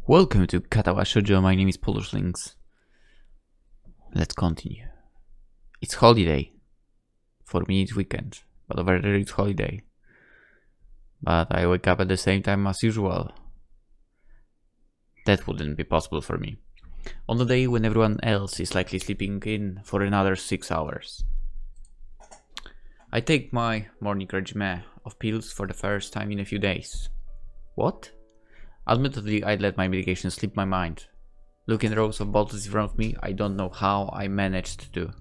Welcome to Katawa Shoujo, my name is PolishLynx. Let's continue. It's holiday. For me it's weekend, but over there it's holiday. But I wake up at the same time as usual. That wouldn't be possible for me. On the day when everyone else is likely sleeping in for another 6 hours. I take my morning regimen of pills for the first time in a few days. What? Admittedly, I'd let my medication slip my mind. Looking at rows of bottles in front of me, I don't know how I managed to.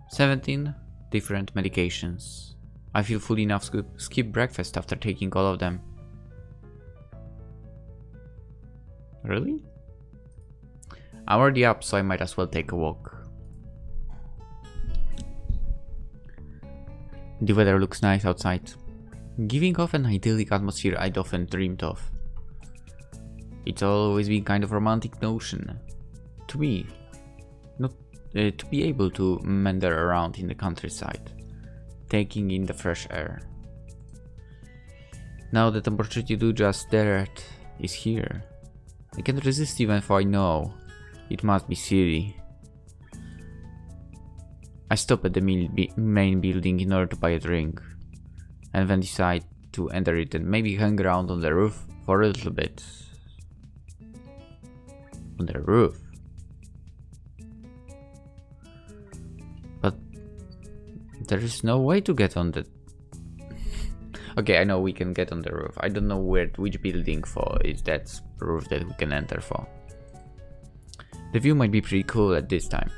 17 different medications. I feel full enough to skip breakfast after taking all of them. Really? I'm already up, so I might as well take a walk. The weather looks nice outside, giving off an idyllic atmosphere I'd often dreamed of. It's always been kind of a romantic notion to me, not to be able to meander around in the countryside, taking in the fresh air. Now that the opportunity to do just that is here, I can't resist even if I know it must be silly. I stop at the main building in order to buy a drink, and then decide to enter it and maybe hang around on the roof for a little bit. On the roof? But there is no way to get on the... Okay, I know we can get on the roof. I don't know which building for is that roof that we can enter for. The view might be pretty cool at this time,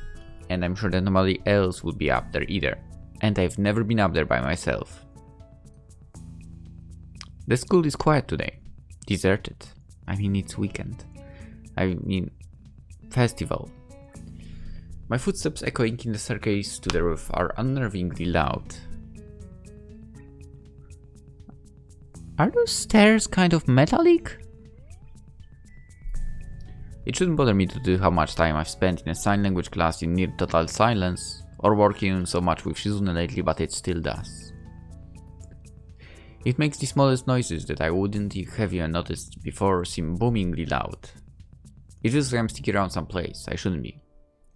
and I'm sure that nobody else would be up there either, and I've never been up there by myself. The school is quiet today, deserted. I mean, it's weekend. I mean, festival. My footsteps echoing in the staircase to the roof are unnervingly loud. Are those stairs kind of metallic? It shouldn't bother me to do how much time I've spent in a sign language class in near total silence, or working so much with Shizune lately, but it still does. It makes the smallest noises that I wouldn't have even noticed before seem boomingly loud. It feels like I'm sticking around someplace I shouldn't be.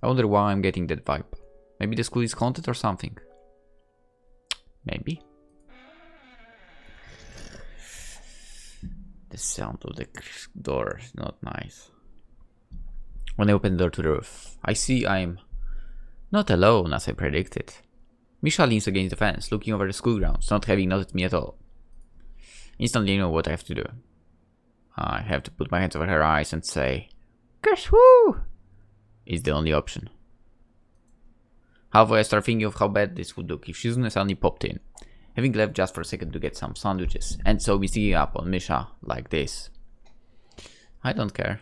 I wonder why I'm getting that vibe. Maybe the school is haunted or something. Maybe. The sound of the door is not nice. When I open the door to the roof, I see I'm not alone as I predicted. Misha leans against the fence, looking over the school grounds, not having noticed me at all. Instantly I know what I have to do. I have to put my hands over her eyes and say, "Guess who?" Is the only option. Halfway I start thinking of how bad this would look if Shizune suddenly popped in, having left just for a second to get some sandwiches, and so be sneaking up on Misha like this. I don't care.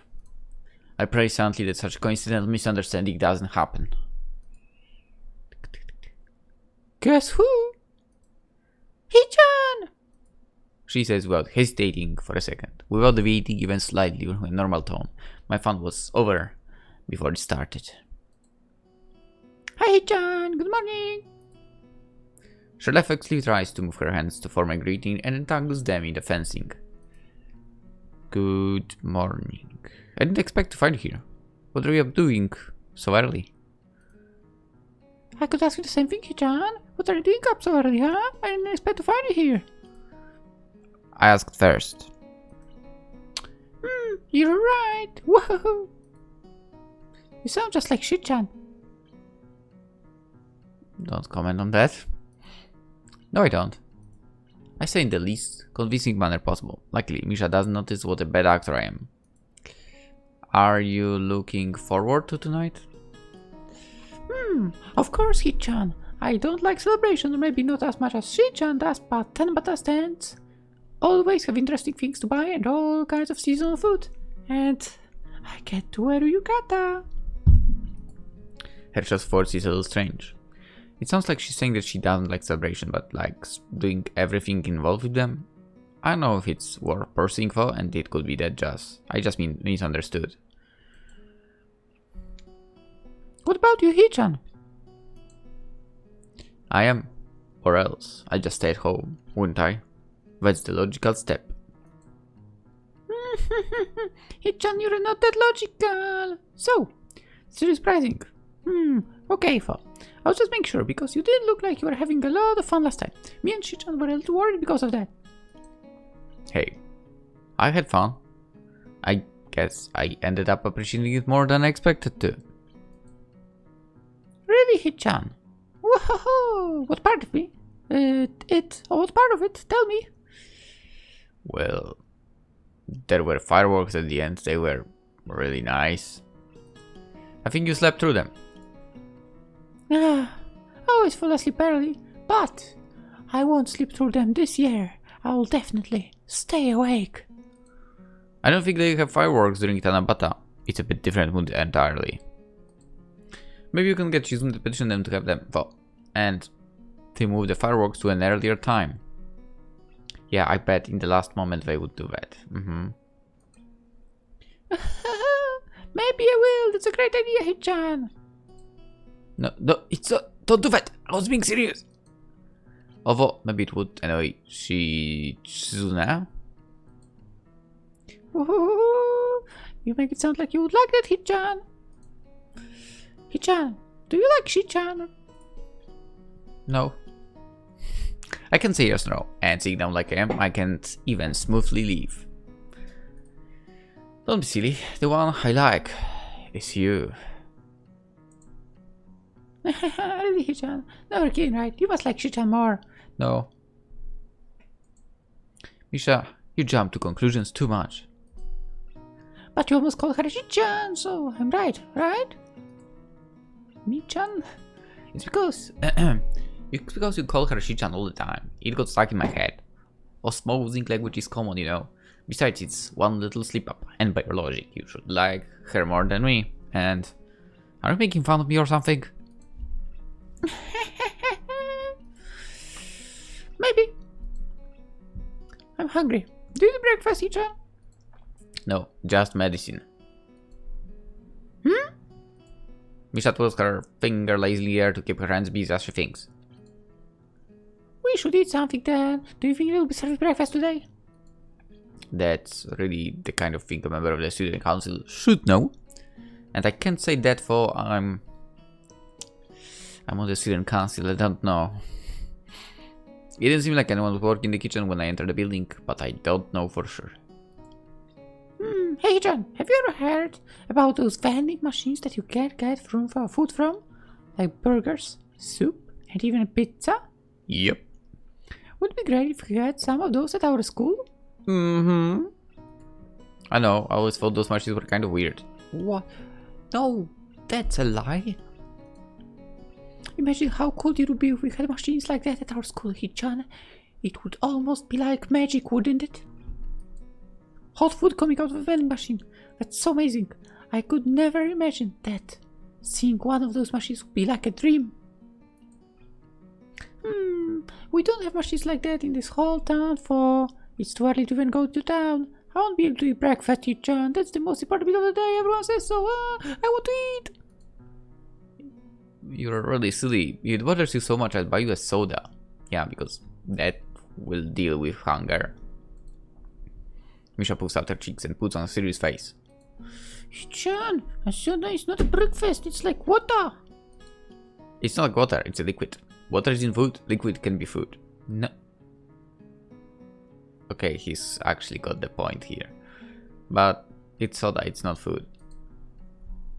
I pray silently that such a coincidental misunderstanding doesn't happen. "Guess who?" "Hichan!" she says without hesitating for a second, without deviating even slightly from a normal tone. My fun was over before it started. "Hi Hichan, good morning!" She reflexively tries to move her hands to form a greeting and entangles them in the fencing. Good morning. I didn't expect to find you here. What are you up doing so early? I could ask you the same thing, Hichan. What are you doing up so early, huh? I didn't expect to find you here. I asked first. You're right. Whoa. You sound just like Shichan. Don't comment on that. No, I don't. I say in the least convincing manner possible. Luckily, Misha doesn't notice what a bad actor I am. Are you looking forward to tonight? Of course, Hichan. I don't like celebration, maybe not as much as Shichan does, but Tanabata stands always have interesting things to buy and all kinds of seasonal food. And I get to wear yukata. Her choice voice is a little strange. It sounds like she's saying that she doesn't like celebration, but likes doing everything involved with them. I don't know if it's worth pursuing for, and it could be that I just misunderstood. What about you, Hichan? I am. Or else, I'll just stay at home, wouldn't I? That's the logical step. Hichan, you're not that logical. So, serious pricing. Okay, Fall. I was just making sure because you did look like you were having a lot of fun last time. Me and Hichan were a little worried because of that. Hey, I had fun. I guess I ended up appreciating it more than I expected to. Really, Hichan? Whoa! What part of me? What part of it? Tell me. Well, there were fireworks at the end. They were really nice. I think you slept through them. I always fall asleep early, but I won't sleep through them this year. I will definitely stay awake. I don't think they have fireworks during Tanabata. It's a bit different mood entirely. Maybe you can get Shizune to petition them to have them. Well, and they move the fireworks to an earlier time. Yeah, I bet in the last moment they would do that. Maybe I will. That's a great idea, Hichan. No, don't do that. I was being serious. Although, maybe it would annoy Shizune. You make it sound like you would like that, Hichan. Hichan, do you like Shichan? No. I can say yes or no, and sitting down like I am, I can't even smoothly leave. Don't be silly. The one I like is you. Really, Hichan? No, you're kidding, right? You must like Shichan more. No. Misha, you jump to conclusions too much. But you almost called her Shichan, so I'm right, right? Michan? It's because you call her Shichan all the time. It got stuck in my head. Osmosing language is common, you know. Besides, it's one little slip up, and by your logic, you should like her more than me. And are you making fun of me or something? Maybe. I'm hungry. Do you eat breakfast, Hichan? No, just medicine. Misha twirls her finger lazily there to keep her hands busy as she thinks. We should eat something then. Do you think you'll be serving breakfast today? That's really the kind of thing a member of the student council should know. And I can't say that for I'm on the student council, I don't know. It didn't seem like anyone was working in the kitchen when I entered the building, but I don't know for sure. Hey John, have you ever heard about those vending machines that you can get food from? Like burgers, soup, and even a pizza? Yep. Would it be great if we had some of those at our school? I know, I always thought those machines were kind of weird. What? No, that's a lie. Imagine how cool it would be if we had machines like that at our school, Hichan. It would almost be like magic, wouldn't it? Hot food coming out of a vending machine. That's so amazing. I could never imagine that. Seeing one of those machines would be like a dream. We don't have machines like that in this whole town, for it's too early to even go to town. I won't be able to eat breakfast, Hichan. That's the most important bit of the day. Everyone says so. I want to eat. You're really silly. It bothers you so much I'll buy you a soda. Yeah, because that will deal with hunger. Misha puffs out her cheeks and puts on a serious face. Hichan, a soda is not a breakfast. It's like water. It's not like water, it's a liquid. Water is in food, liquid can be food. No. Okay, he's actually got the point here. But it's soda, it's not food.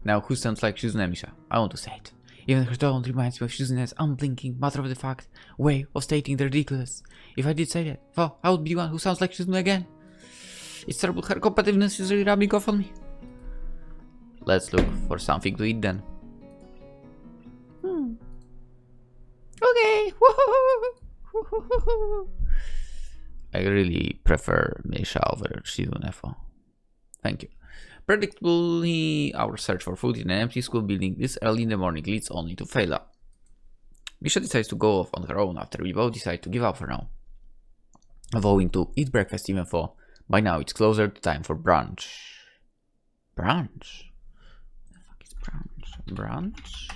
Now, who sounds like Shizune, Misha? I want to say it. Even her tone reminds me of Shizune's unblinking, matter-of-the-fact way of stating the ridiculous. If I did say that, well, I would be the one who sounds like Shizune again. It's terrible, her competitiveness is really rubbing off on me. Let's look for something to eat then. Okay. I really prefer Misha over Shizune. Thank you. Predictably, our search for food in an empty school building this early in the morning leads only to failure. Misha decides to go off on her own after we both decide to give up for now. Vowing to eat breakfast even though by now it's closer to time for brunch. Brunch? What the fuck is brunch? Brunch?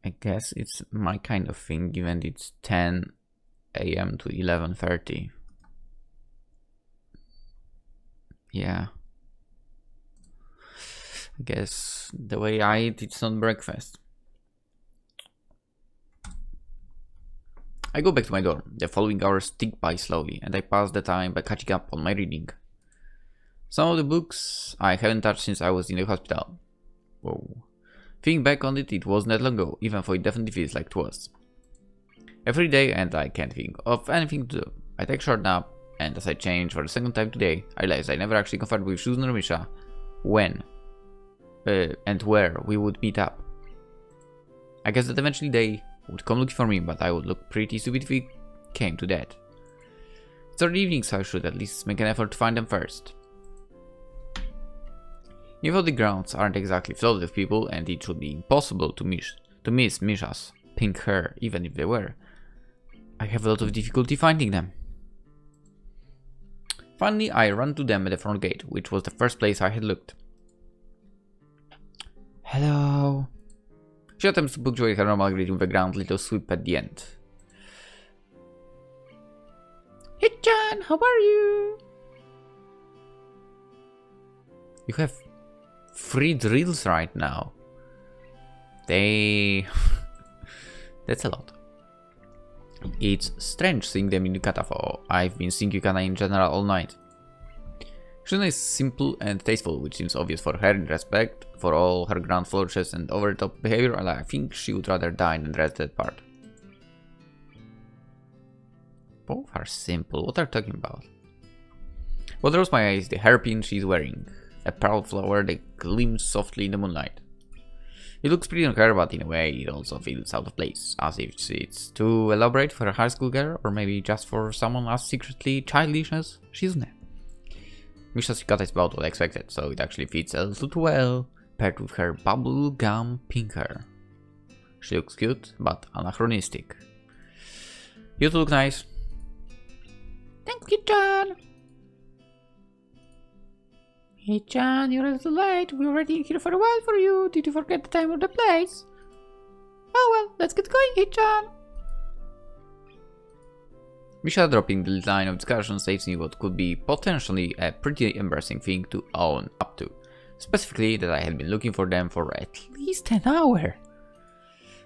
I guess it's my kind of thing, given it's 10 a.m. to 11:30. Yeah. I guess the way I eat, it's not breakfast. I go back to my dorm. The following hours tick by slowly, and I pass the time by catching up on my reading. Some of the books I haven't touched since I was in the hospital. Whoa. Thinking back on it, it wasn't that long ago, even though it definitely feels like it was. Every day, and I can't think of anything to do. I take a short nap, and as I change for the second time today, I realize I never actually confirmed with Shizune or Misha when and where we would meet up. I guess that eventually they would come looking for me, but I would look pretty stupid if it came to that. It's already evening, so I should at least make an effort to find them first. Even though the grounds aren't exactly flooded with people, and it should be impossible to miss Misha's pink hair, even if they were, I have a lot of difficulty finding them. Finally, I run to them at the front gate, which was the first place I had looked. Hello. She attempts to punctuate her normal greeting with a grand little sweep at the end. Hichan, how are you? You have 3 drills right now. That's a lot. It's strange seeing them in yukata, for I've been seeing yukata in general all night. Shizune is simple and tasteful, which seems obvious for her in respect for all her grand flourishes and over-the-top behavior, and I think she would rather die than dress that part. Both are simple. What are you talking about? What draws my eye is the hairpin she's wearing, a pearl flower that gleams softly in the moonlight. It looks pretty on her, but in a way it also feels out of place, as if it's too elaborate for a high school girl, or maybe just for someone as secretly childish as Shizune. Misha's yukata is about what I expected, so it actually fits a little too well, paired with her bubblegum pink hair. She looks cute, but anachronistic. You two look nice. Thank you, John. Hey, John, you're a little late. We're already here for a while for you. Did you forget the time or the place? Oh well, let's get going, hey, John. Misha dropping the line of discussion saves me what could be potentially a pretty embarrassing thing to own up to. Specifically, that I had been looking for them for at least an hour.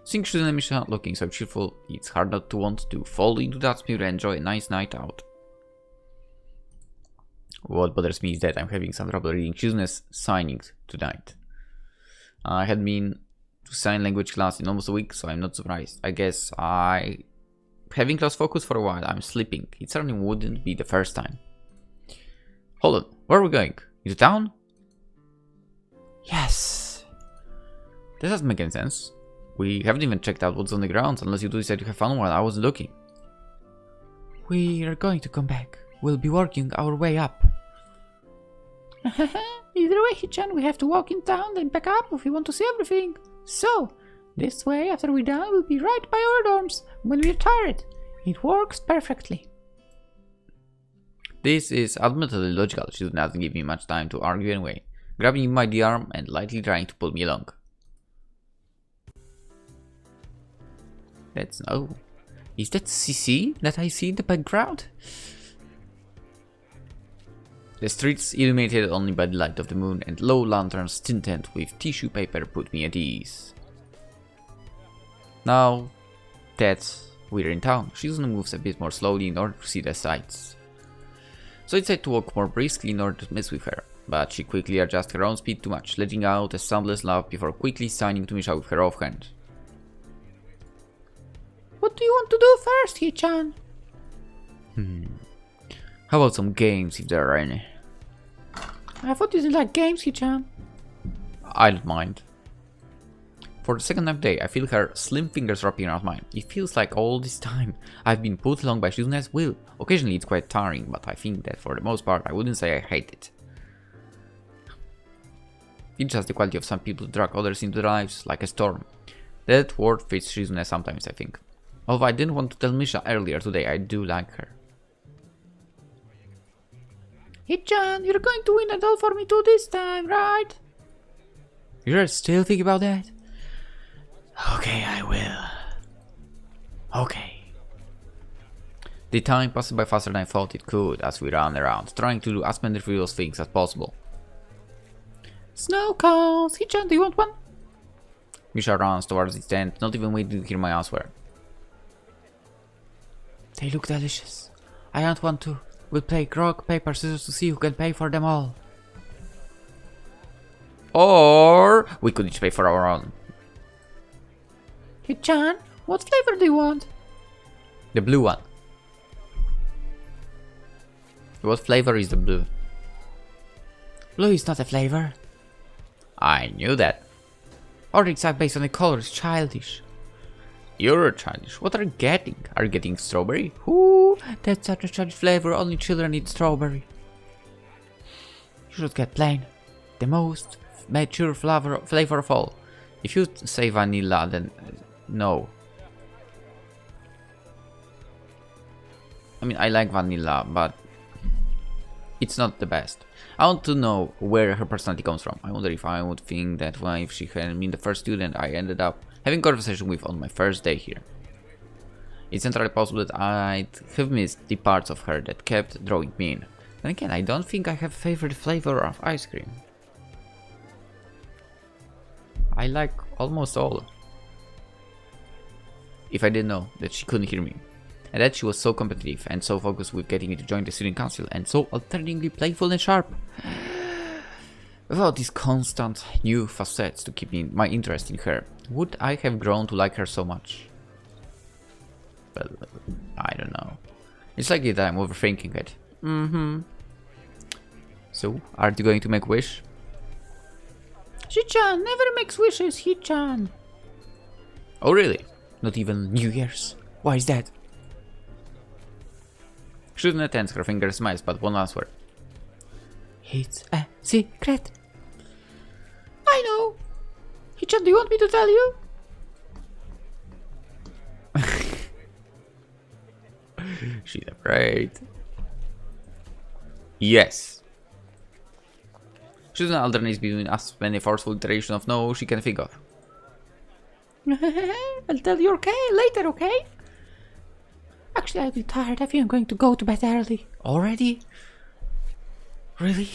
Seeing Shizune and Misha looking so cheerful, it's hard not to want to fall into that spirit and enjoy a nice night out. What bothers me is that I'm having some trouble reading Shizune's signings tonight. I had been to sign language class in almost a week, so I'm not surprised. I guess having lost focus for a while, I'm sleeping. It certainly wouldn't be the first time. Hold on, where are we going? Into town? Yes! That doesn't make any sense. We haven't even checked out what's on the grounds, unless you two decided to have fun while I wasn't looking. We are going to come back. We'll be working our way up. Either way, Hichan, we have to walk in town, then back up if we want to see everything. So, this way, after we're done, we'll be right by our dorms when we're tired. It works perfectly. This is admittedly logical. She doesn't give me much time to argue anyway, grabbing my arm and lightly trying to pull me along. That's no. Is that CC that I see in the background? The streets, illuminated only by the light of the moon and low lanterns tinted with tissue paper, put me at ease. Now that we're in town, Shizune moves a bit more slowly in order to see the sights. So I decide to walk more briskly in order to mess with her, but she quickly adjusts her own speed too much, letting out a soundless laugh before quickly signing to Misha with her offhand. What do you want to do first, Hichan? How about some games, if there are any? I thought you didn't like games, Hichan. I don't mind. For the second time today, I feel her slim fingers wrapping around mine. It feels like all this time I've been pulled along by Shizune's will. Occasionally it's quite tiring, but I think that for the most part I wouldn't say I hate it. It's just the quality of some people to drag others into their lives, like a storm. That word fits Shizune sometimes, I think. Although I didn't want to tell Misha earlier today, I do like her. Hichan, you're going to win a doll for me too this time, right? You're still thinking about that? Okay, I will. Okay. The time passed by faster than I thought it could as we ran around, trying to do as many frivolous things as possible. Snow cones! Hichan, do you want one? Misha runs towards the tent, not even waiting to hear my answer. They look delicious. I want one too. We'll play rock, paper, scissors to see who can pay for them all. Or we could each pay for our own. Hichan, what flavor do you want? The blue one. What flavor is the blue? Blue is not a flavor. I knew that. Ordering are based on the color is childish. You're childish. What are you getting? Are you getting strawberry? Ooh, that's such a childish flavor. Only children eat strawberry. You should get plain. The most mature flavor of all. If you say vanilla, then no. I mean, I like vanilla, but it's not the best. I want to know where her personality comes from. I wonder if I would think that if she had been the first student I ended up having conversation with on my first day here. It's entirely possible that I'd have missed the parts of her that kept drawing me in. Then again, I don't think I have a favorite flavor of ice cream. I like almost all. If I didn't know that she couldn't hear me, and that she was so competitive and so focused with getting me to join the student council and so alternatingly playful and sharp. Without these constant new facets to keep my interest in her, would I have grown to like her so much? Well, I don't know. It's likely that I'm overthinking it. So, are you going to make a wish? Hichan never makes wishes, Hichan. Oh really? Not even New Year's. Why is that? Shizune tenses her fingers, smiles, but won't answer. It's a secret. I know. Hichan, do you want me to tell you? She's afraid. Yes. Shizune alternates between as many forceful iterations of no she can think of. I'll tell you later, okay? Actually, I'll be tired. I think I'm going to go to bed early. Already? Really?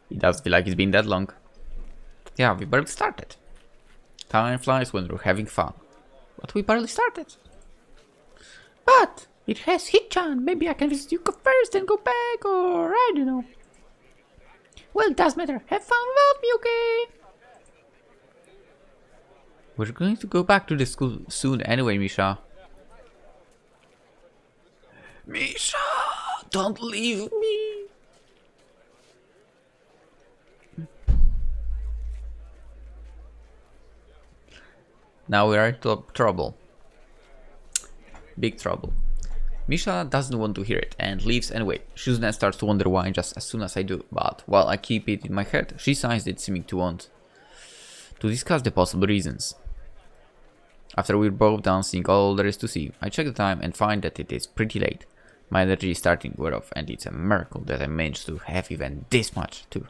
It does feel like it's been that long. Yeah, we barely started. Time flies when we're having fun. But we barely started. But it has Hichan. Maybe I can visit Yuka first and go back, or I don't know. Well, it does matter. Have fun without me, okay? We're going to go back to the school soon anyway, Misha. Misha, don't leave me. Now we are in trouble. Big trouble. Misha doesn't want to hear it and leaves anyway. Shizune starts to wonder why just as soon as I do, but while I keep it in my head, she signs it, seeming to want to discuss the possible reasons. After we're both done seeing all there is to see, I check the time and find that it is pretty late. My energy is starting to wear off, and it's a miracle that I managed to have even this much too.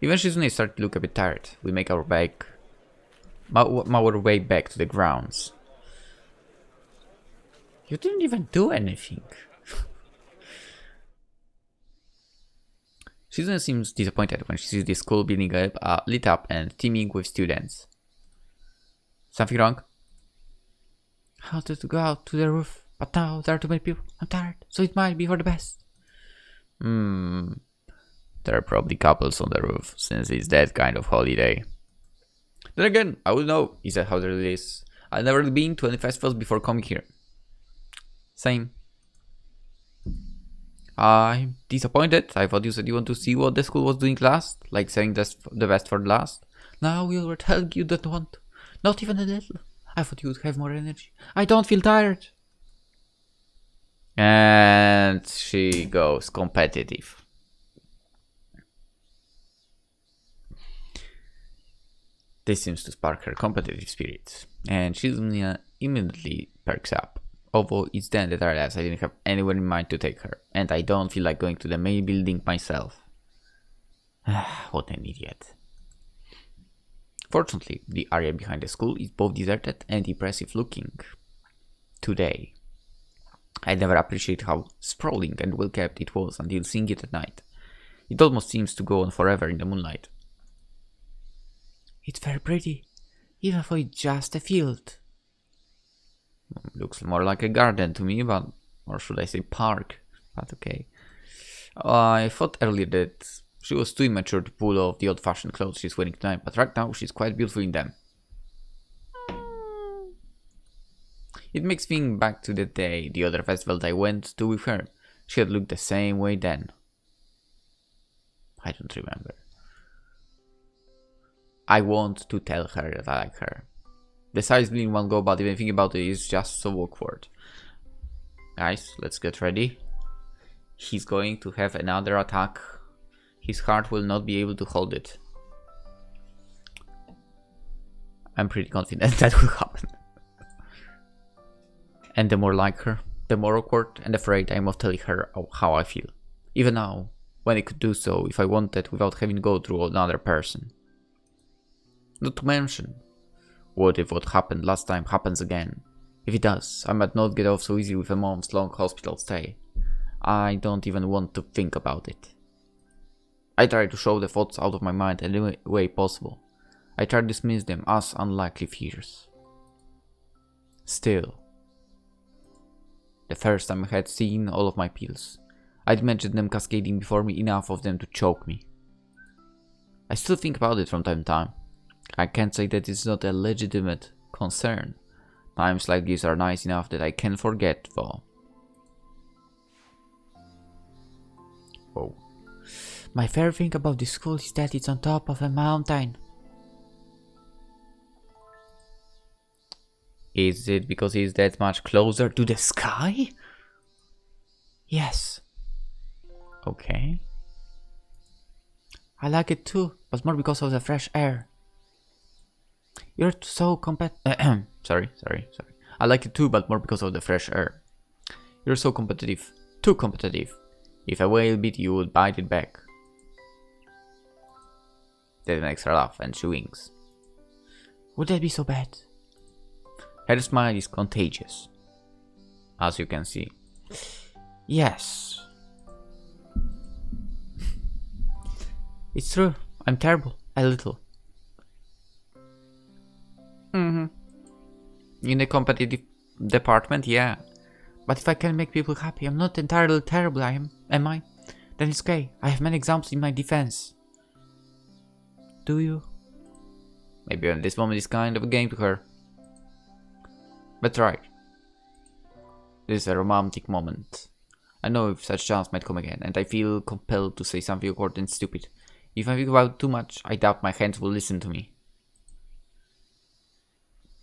Even Shizune starts to look a bit tired. We make our way back to the grounds. You didn't even do anything. Shizune seems disappointed when she sees the school building lit up and teeming with students. Something wrong? I wanted to go out to the roof, but now there are too many people. I'm tired, so it might be for the best. There are probably couples on the roof, since it's that kind of holiday. Then again, I would know, is that how it is? I've never been to any festivals before coming here. Same. I'm disappointed. I thought you said you want to see what the school was doing last, like saying that's the best for last. Now we were telling you don't want to. Not even a little. I thought you would have more energy. I don't feel tired. And she goes competitive. This seems to spark her competitive spirit, and Shizune immediately perks up. Although it's then that I realized I didn't have anyone in mind to take her, and I don't feel like going to the main building myself. What an idiot. Fortunately, the area behind the school is both deserted and impressive looking. Today, I never appreciated how sprawling and well kept it was until seeing it at night. It almost seems to go on forever in the moonlight. It's very pretty, even though it's just a field. Looks more like a garden to me, but, or should I say park, but okay. I thought earlier that she was too immature to pull off the old-fashioned clothes she's wearing tonight, but right now she's quite beautiful in them. It makes me think back to the day, the other festival that I went to with her. She had looked the same way then. I don't remember. I want to tell her that I like her. The size in one go, but even thinking about it is just so awkward. Guys, let's get ready. He's going to have another attack. His heart will not be able to hold it. I'm pretty confident that will happen. And the more like her, the more awkward and afraid I am of telling her how I feel. Even now, when I could do so if I wanted without having to go through another person. Not to mention, what if what happened last time happens again? If it does, I might not get off so easy with a month's long hospital stay. I don't even want to think about it. I try to shove the thoughts out of my mind any way possible. I try to dismiss them as unlikely fears. Still, the first time I had seen all of my pills, I'd imagined them cascading before me, enough of them to choke me. I still think about it from time to time. I can't say that it's not a legitimate concern. Times like these are nice enough that I can forget, though. Whoa. My favorite thing about this school is that it's on top of a mountain. Is it because it's that much closer to the sky? Yes. Okay. I like it too, but more because of the fresh air. You're so sorry. I like it too, but more because of the fresh air. You're so competitive. Too competitive. If a whale bit you would bite it back. That makes her laugh and she winks. Would that be so bad? Her smile is contagious, as you can see. Yes. It's true. I'm terrible. A little. In the competitive department, yeah. But if I can make people happy, I'm not entirely terrible, am I? Then it's okay. I have many examples in my defense. Do you? Maybe this moment is kind of a game to her. But right. This is a romantic moment. I know if such chance might come again, and I feel compelled to say something awkward and stupid. If I think about it too much, I doubt my hands will listen to me.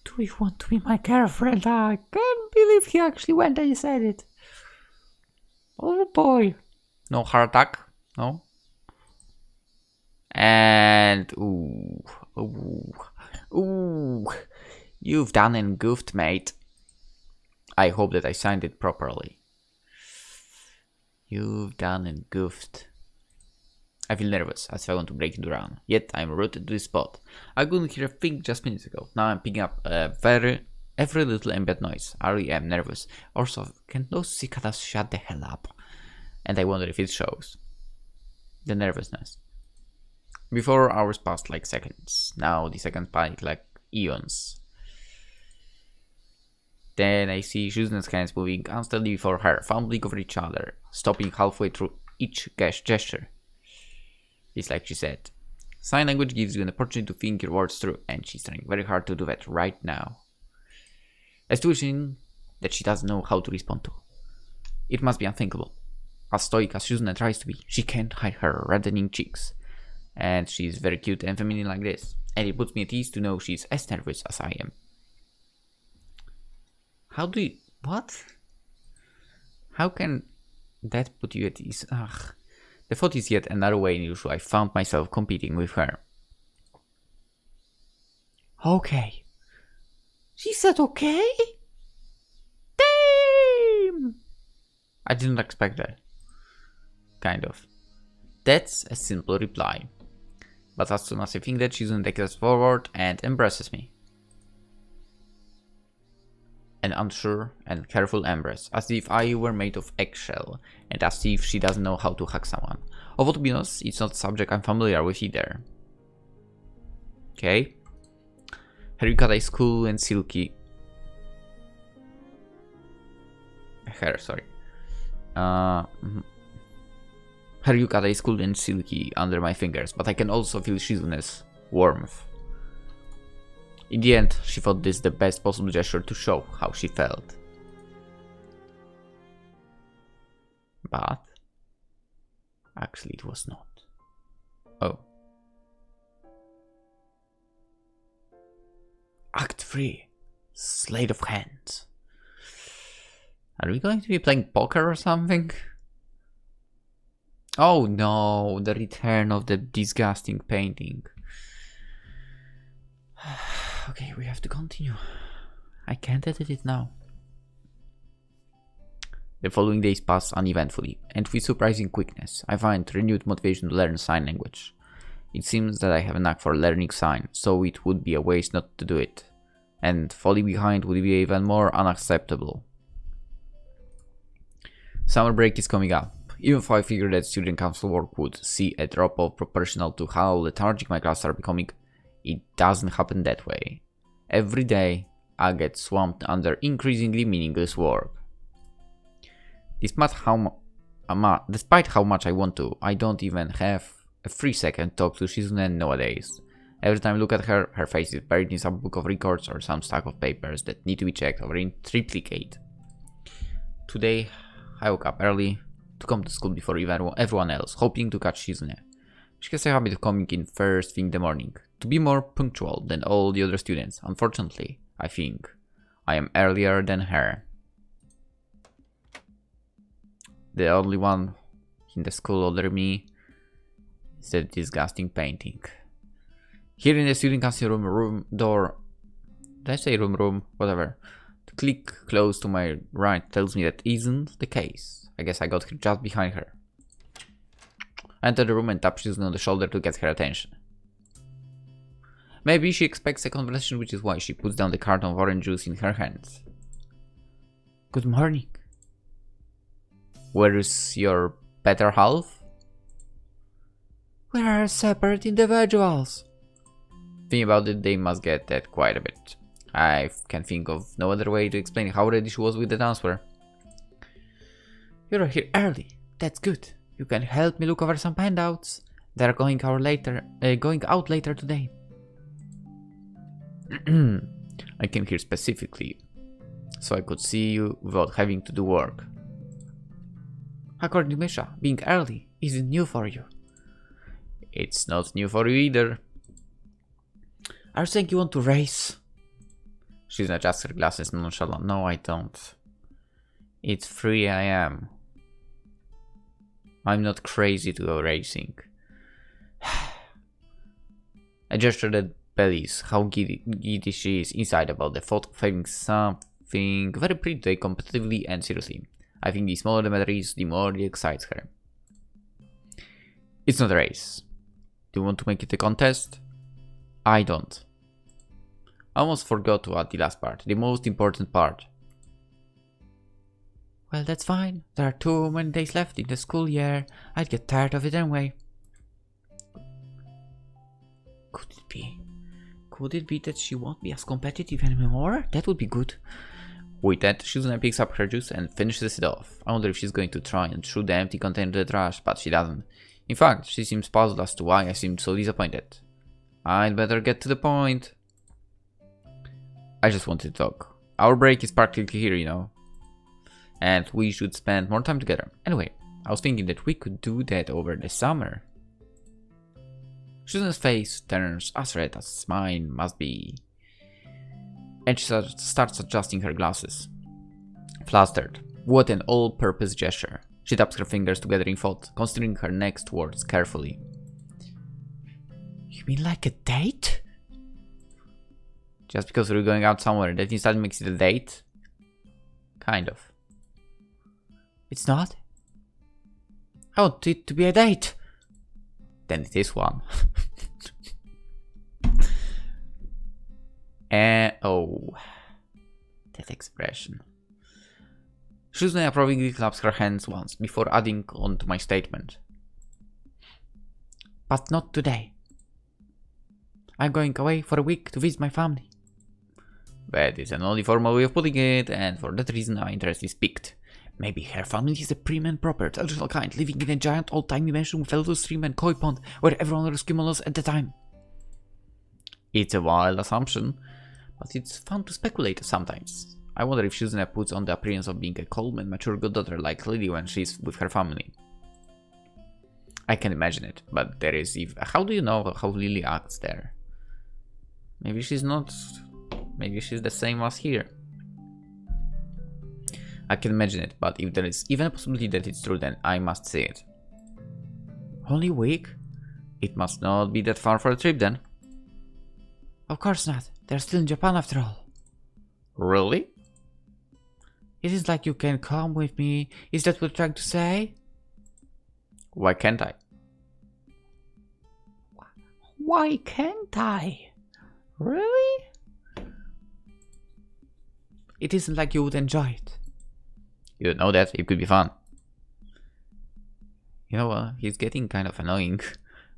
Do you want to be my girlfriend? I can't believe he actually went and said it. Oh boy. No heart attack? No? And ooh. You've done and goofed, mate. I hope that I signed it properly. You've done and goofed. I feel nervous as if I want to break into run, yet I'm rooted to this spot. I couldn't hear a thing just minutes ago. Now I'm picking up every little ambient noise. I really am nervous. Also, can those cicadas shut the hell up? And I wonder if it shows. The nervousness. Before hours passed like seconds. Now the seconds passed like eons. Then I see Shizune's hands moving unsteadily before her, fumbling over each other, stopping halfway through each gesture. It's like she said. Sign language gives you an opportunity to think your words through, and she's trying very hard to do that right now. A situation that she doesn't know how to respond to. It must be unthinkable. As stoic as Shizune tries to be, she can't hide her reddening cheeks. And she's very cute and feminine like this. And it puts me at ease to know she's as nervous as I am. How do you... What? How can that put you at ease? Ugh. The thought is yet another way in which I found myself competing with her. Okay. She said okay? Damn! I didn't expect that. Kind of. That's a simple reply. But as soon as I think that, Shizune takes us forward and embraces me. An unsure and careful embrace, as if I were made of eggshell, and as if she doesn't know how to hug someone. Although to be honest, it's not a subject I'm familiar with either. Okay. Katawa School and Silky. Hair, sorry. Katawa is cool and silky under my fingers, but I can also feel Shizune's warmth. In the end, she thought this the best possible gesture to show how she felt. But actually it was not. Oh. Act 3. Sleight of Hand. Are we going to be playing poker or something? Oh no, the return of the disgusting painting. Okay, we have to continue. I can't edit it now. The following days pass uneventfully, and with surprising quickness. I find renewed motivation to learn sign language. It seems that I have a knack for learning sign, so it would be a waste not to do it. And falling behind would be even more unacceptable. Summer break is coming up. Even if I figured that student council work would see a drop off proportional to how lethargic my classes are becoming, it doesn't happen that way. Every day, I get swamped under increasingly meaningless work. Despite how much I want to, I don't even have a 3-second talk to Shizune nowadays. Every time I look at her, her face is buried in some book of records or some stack of papers that need to be checked or in triplicate. Today, I woke up early to come to school before everyone else, hoping to catch Shizune. She has a habit of coming in first thing in the morning, to be more punctual than all the other students. Unfortunately, I think I am earlier than her. The only one in the school older than me is the disgusting painting. Here in the student council room door, did I say room, whatever. The click close to my right tells me that isn't the case. I guess I got just behind her. I enter the room and tap Shizune on the shoulder to get her attention. Maybe she expects a conversation, which is why she puts down the carton of orange juice in her hands. Good morning. Where is your better half? We are separate individuals. Thinking about it, they must get that quite a bit. I can think of no other way to explain how ready she was with the answer. You're here early. That's good. You can help me look over some handouts. They're going out later today. I came here specifically so I could see you without having to do work. According to Misha, being early isn't new for you. It's not new for you either. Are you saying you want to race? She's not adjusting her glasses nonchalant. No, I don't. It's 3 AM. I'm not crazy to go racing. I gestured at Bellies, how giddy she is inside about the thought of having something very pretty today competitively and seriously. I think the smaller the matter is, the more it excites her. It's not a race. Do you want to make it a contest? I don't. I almost forgot to add the last part, the most important part. Well, that's fine. There are too many days left in the school year. I'd get tired of it anyway. Could it be? Could it be that she won't be as competitive anymore? That would be good. With that, Shizune picks up her juice and finishes it off. I wonder if she's going to try and throw the empty container to the trash, but she doesn't. In fact, she seems puzzled as to why I seemed so disappointed. I'd better get to the point. I just wanted to talk. Our break is practically here, you know. And we should spend more time together. Anyway, I was thinking that we could do that over the summer. Shizune's face turns as red as mine must be. And she starts adjusting her glasses. Flustered. What an all-purpose gesture. She taps her fingers together in thought, considering her next words carefully. You mean like a date? Just because we're going out somewhere, that instead makes it a date? Kind of. It's not? I want it to be a date. Then it is one. Oh, that expression. Shizune approvingly claps her hands once before adding on to my statement. But not today. I'm going away for a week to visit my family. That is an only formal way of putting it, and for that reason my interest is piqued. Maybe her family is a prim and proper, traditional kind, living in a giant old-timey mansion with a little stream and koi pond where everyone was cumulus at the time. It's a wild assumption, but it's fun to speculate sometimes. I wonder if Shizune puts on the appearance of being a calm and mature goddaughter like Lily when she's with her family. I can imagine it, but there is how do you know how Lily acts there? Maybe she's not. Maybe she's the same as here. I can imagine it, but if there is even a possibility that it's true, then I must say it. Only a week? It must not be that far for a trip then. Of course not. They're still in Japan after all. Really? It is like you can come with me. Is that what you're trying to say? Why can't I? Why can't I? Really? It isn't like you would enjoy it. You know that, it could be fun. You know what, he's getting kind of annoying.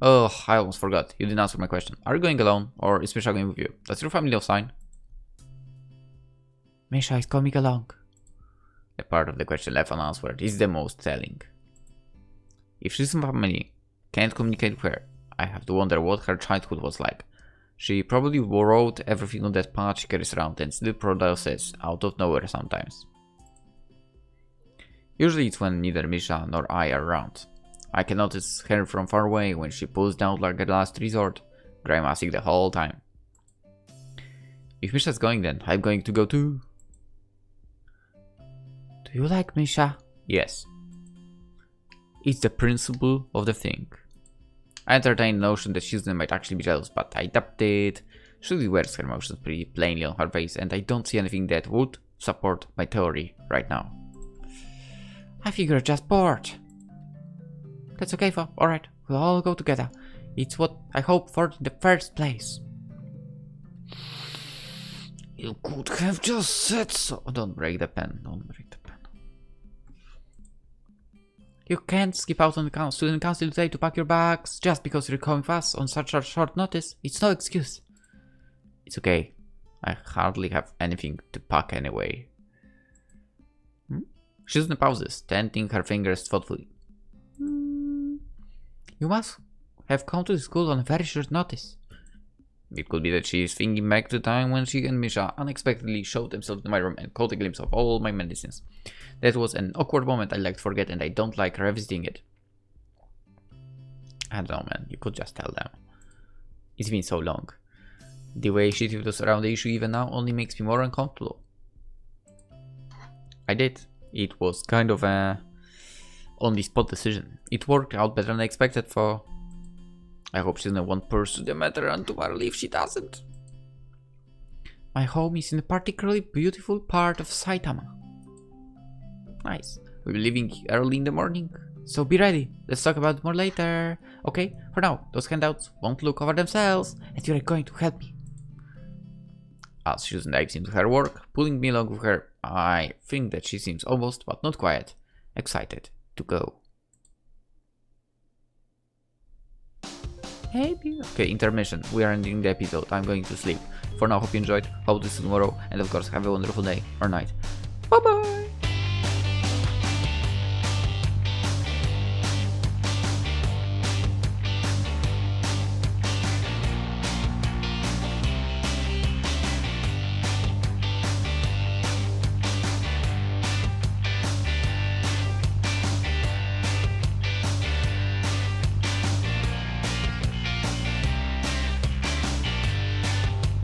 Oh, I almost forgot, you didn't answer my question. Are you going alone, or is Misha going with you? That's your family sign. Misha is coming along. The part of the question left unanswered is the most telling. If she's family can't communicate with her, I have to wonder what her childhood was like. She probably wrote everything on that pad she carries around and still produces out of nowhere sometimes. Usually it's when neither Misha nor I are around. I can notice her from far away when she pulls down like a last resort, grimacing the whole time. If Misha's going, then I'm going to go too. Do you like Misha? Yes. It's the principle of the thing. I entertain the notion that Shizune might actually be jealous, but I doubt it. She wears her emotions pretty plainly on her face, and I don't see anything that would support my theory right now. I figure you're just bored. That's okay, alright, we'll all go together. It's what I hoped for in the first place. You could have just said so. Don't break the pen, don't break the pen. You can't skip out on the student council today to pack your bags just because you're coming fast on such a short notice. It's no excuse. It's okay. I hardly have anything to pack anyway. Shizune pauses, tenting her fingers thoughtfully. You must have come to the school on a very short notice. It could be that she is thinking back to the time when she and Misha unexpectedly showed themselves in my room and caught a glimpse of all my medicines. That was an awkward moment I'd like to forget, and I don't like revisiting it. I don't know, man. You could just tell them. It's been so long. The way she tiptoes around the issue even now only makes me more uncomfortable. I did. It was kind of a on-the-spot decision. It worked out better than I expected for... I hope Shizune won't pursue the matter until I leave. She doesn't. My home is in a particularly beautiful part of Saitama. Nice. We'll be leaving early in the morning. So be ready. Let's talk about it more later. Okay, for now, those handouts won't look over themselves, and you're going to help me. As Shizune dives into her work, pulling me along with her, I think that she seems almost, but not quite, excited to go. Maybe. Okay, intermission. We are ending the episode. I'm going to sleep. For now, hope you enjoyed. Hope to see you tomorrow. And of course, have a wonderful day or night. Bye bye!